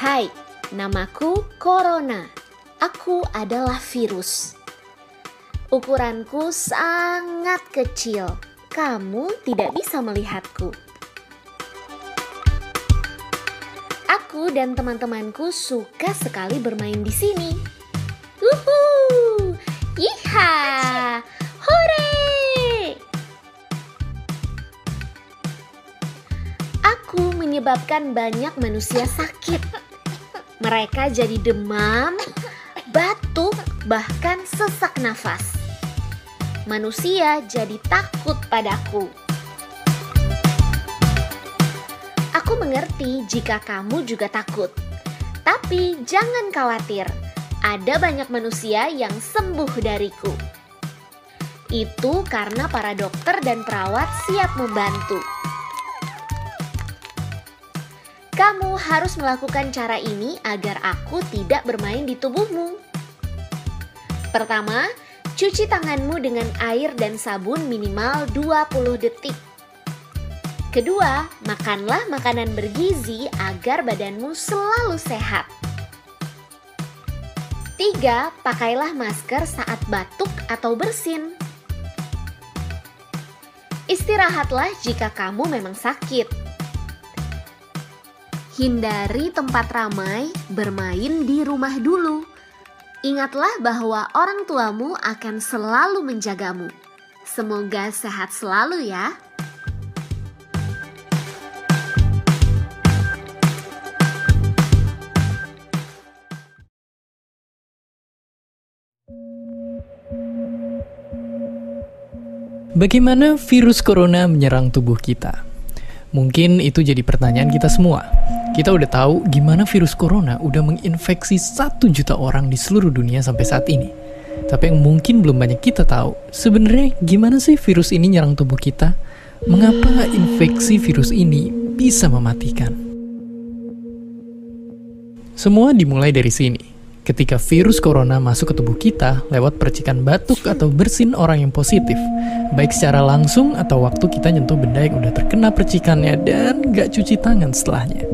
Hai, namaku Corona. Aku adalah virus. Ukuranku sangat kecil. Kamu tidak bisa melihatku. Aku dan teman-temanku suka sekali bermain di sini. Wuhuu! Yiha! Hore! Aku menyebabkan banyak manusia sakit. Mereka jadi demam, batuk, bahkan sesak nafas. Manusia jadi takut padaku. Aku mengerti jika kamu juga takut. Tapi jangan khawatir, ada banyak manusia yang sembuh dariku. Itu karena para dokter dan perawat siap membantu. Kamu harus melakukan cara ini agar aku tidak bermain di tubuhmu. Pertama, cuci tanganmu dengan air dan sabun minimal 20 detik. Kedua, makanlah makanan bergizi agar badanmu selalu sehat. Tiga, pakailah masker saat batuk atau bersin. Istirahatlah jika kamu memang sakit. Hindari tempat ramai, bermain di rumah dulu. Ingatlah bahwa orang tuamu akan selalu menjagamu. Semoga sehat selalu ya. Bagaimana virus corona menyerang tubuh kita? Mungkin itu jadi pertanyaan kita semua. Kita udah tahu gimana virus corona udah menginfeksi 1 juta orang di seluruh dunia sampai saat ini. Tapi yang mungkin belum banyak kita tahu, sebenarnya gimana sih virus ini nyerang tubuh kita? Mengapa infeksi virus ini bisa mematikan? Semua dimulai dari sini. Ketika virus corona masuk ke tubuh kita lewat percikan batuk atau bersin orang yang positif, baik secara langsung atau waktu kita nyentuh benda yang udah terkena percikannya dan gak cuci tangan setelahnya.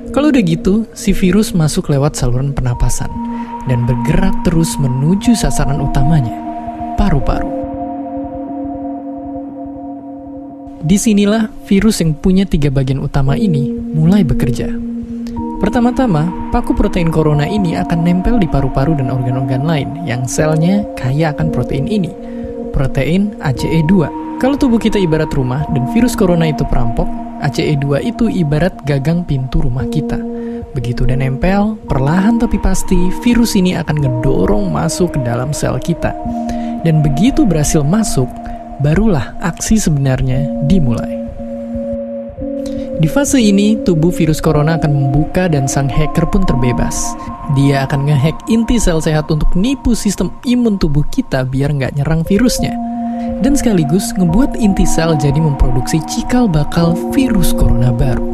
Kalau udah gitu, si virus masuk lewat saluran pernapasan dan bergerak terus menuju sasaran utamanya, paru-paru. Disinilah virus yang punya 3 bagian utama ini mulai bekerja. Pertama-tama, paku protein corona ini akan nempel di paru-paru dan organ-organ lain yang selnya kaya akan protein ini, protein ACE2. Kalau tubuh kita ibarat rumah dan virus corona itu perampok, ACE2 itu ibarat gagang pintu rumah kita. Begitu udah nempel, perlahan tapi pasti virus ini akan ngedorong masuk ke dalam sel kita. Dan begitu berhasil masuk, barulah aksi sebenarnya dimulai. Di fase ini, tubuh virus corona akan membuka dan sang hacker pun terbebas. Dia akan ngehack inti sel sehat untuk nipu sistem imun tubuh kita biar nggak nyerang virusnya. Dan sekaligus ngebuat inti sel jadi memproduksi cikal bakal virus corona baru.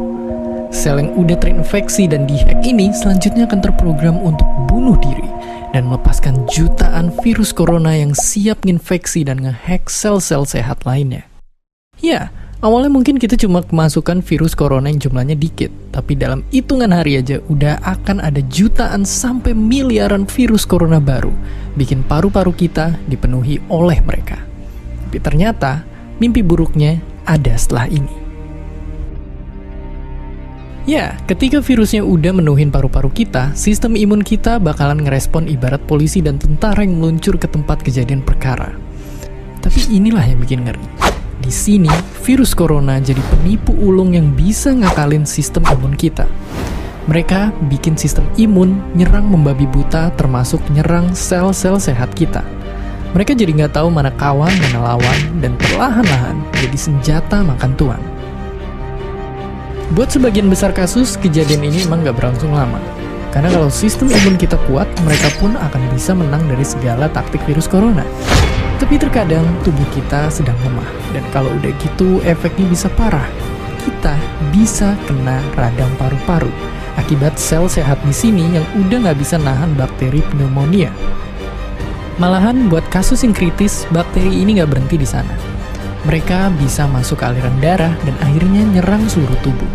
Sel yang udah terinfeksi dan dihack ini selanjutnya akan terprogram untuk bunuh diri dan melepaskan jutaan virus corona yang siap nginfeksi dan ngehack sel-sel sehat lainnya. Ya, awalnya mungkin kita cuma kemasukan virus corona yang jumlahnya dikit, tapi dalam hitungan hari aja udah akan ada jutaan sampai miliaran virus corona baru, bikin paru-paru kita dipenuhi oleh mereka. Tapi ternyata, mimpi buruknya ada setelah ini. Ya, ketika virusnya udah menuhin paru-paru kita, sistem imun kita bakalan ngerespon ibarat polisi dan tentara yang meluncur ke tempat kejadian perkara. Tapi inilah yang bikin ngeri. Di sini, virus corona jadi penipu ulung yang bisa ngakalin sistem imun kita. Mereka bikin sistem imun nyerang membabi buta termasuk nyerang sel-sel sehat kita. Mereka jadi nggak tahu mana kawan, mana lawan, dan perlahan-lahan jadi senjata makan tuan. Buat sebagian besar kasus, kejadian ini emang nggak berlangsung lama. Karena kalau sistem imun kita kuat, mereka pun akan bisa menang dari segala taktik virus corona. Tapi terkadang tubuh kita sedang lemah, dan kalau udah gitu efeknya bisa parah. Kita bisa kena radang paru-paru akibat sel sehat di sini yang udah nggak bisa nahan bakteri pneumonia. Malahan buat kasus yang kritis, bakteri ini nggak berhenti di sana. Mereka bisa masuk ke aliran darah dan akhirnya nyerang seluruh tubuh.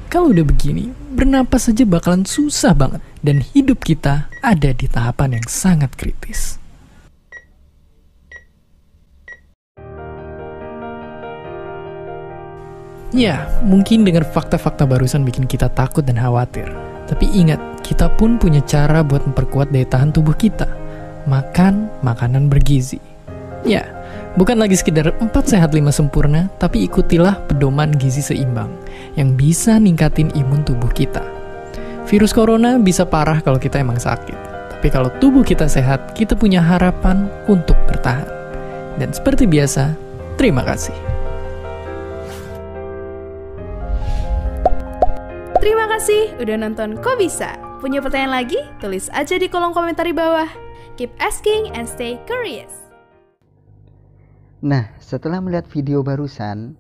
Kalau udah begini, bernapas saja bakalan susah banget. Dan hidup kita ada di tahapan yang sangat kritis. Ya, mungkin dengar fakta-fakta barusan bikin kita takut dan khawatir. Tapi ingat, kita pun punya cara buat memperkuat daya tahan tubuh kita. Makan makanan bergizi. Ya, bukan lagi sekedar 4 sehat 5 sempurna, tapi ikutilah pedoman gizi seimbang yang bisa ningkatin imun tubuh kita. Virus corona bisa parah kalau kita emang sakit. Tapi kalau tubuh kita sehat, kita punya harapan untuk bertahan. Dan seperti biasa, terima kasih. Terima kasih udah nonton Kok Bisa. Punya pertanyaan lagi? Tulis aja di kolom komentar di bawah. Keep asking and stay curious. Nah, setelah melihat video barusan,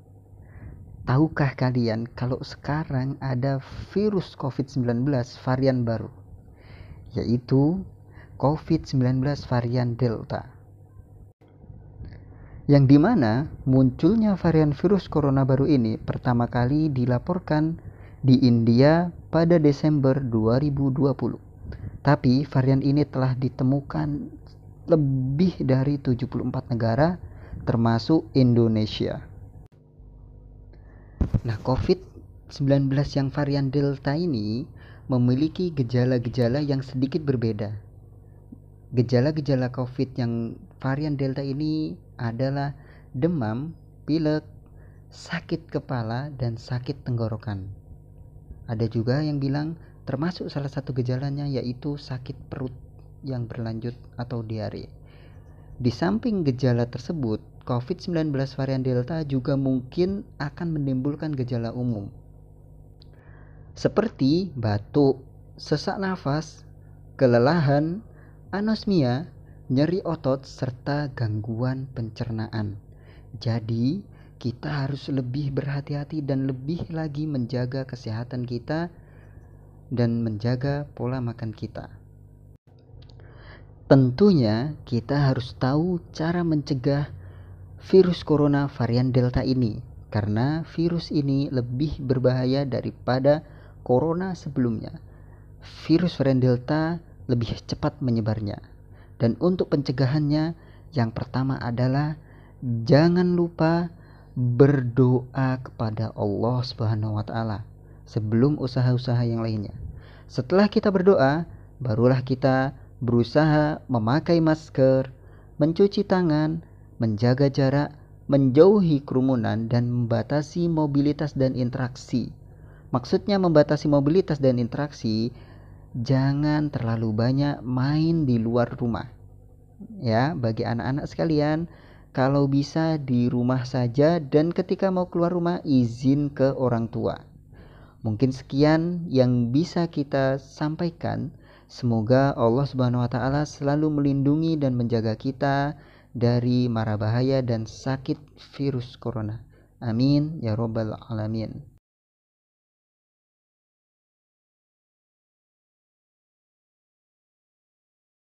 tahukah kalian kalau sekarang ada virus COVID-19 varian baru, yaitu COVID-19 varian Delta. Yang dimana munculnya varian virus corona baru ini pertama kali dilaporkan di India pada Desember 2020. Tapi varian ini telah ditemukan lebih dari 74 negara termasuk Indonesia. Nah, COVID-19 yang varian Delta ini memiliki gejala-gejala yang sedikit berbeda. Gejala-gejala COVID yang varian Delta ini adalah demam, pilek, sakit kepala, dan sakit tenggorokan. Ada juga yang bilang termasuk salah satu gejalanya yaitu sakit perut yang berlanjut atau diare. Di samping gejala tersebut, COVID-19 varian Delta juga mungkin akan menimbulkan gejala umum seperti batuk, sesak nafas, kelelahan, anosmia, nyeri otot, serta gangguan pencernaan. Jadi, kita harus lebih berhati-hati dan lebih lagi menjaga kesehatan kita dan menjaga pola makan kita. Tentunya kita harus tahu cara mencegah virus corona varian Delta ini, karena virus ini lebih berbahaya daripada corona sebelumnya. Virus varian Delta lebih cepat menyebarnya. Dan untuk pencegahannya, yang pertama adalah jangan lupa berdoa kepada Allah Subhanahu wa Ta'ala sebelum usaha-usaha yang lainnya. Setelah kita berdoa, barulah kita berusaha memakai masker, mencuci tangan, menjaga jarak, menjauhi kerumunan, dan membatasi mobilitas dan interaksi. Maksudnya membatasi mobilitas dan interaksi, jangan terlalu banyak main di luar rumah. Ya, bagi anak-anak sekalian, kalau bisa di rumah saja, dan ketika mau keluar rumah izin ke orang tua. Mungkin sekian yang bisa kita sampaikan. Semoga Allah Subhanahu wa Ta'ala selalu melindungi dan menjaga kita dari mara bahaya dan sakit virus corona. Amin ya rabbal alamin.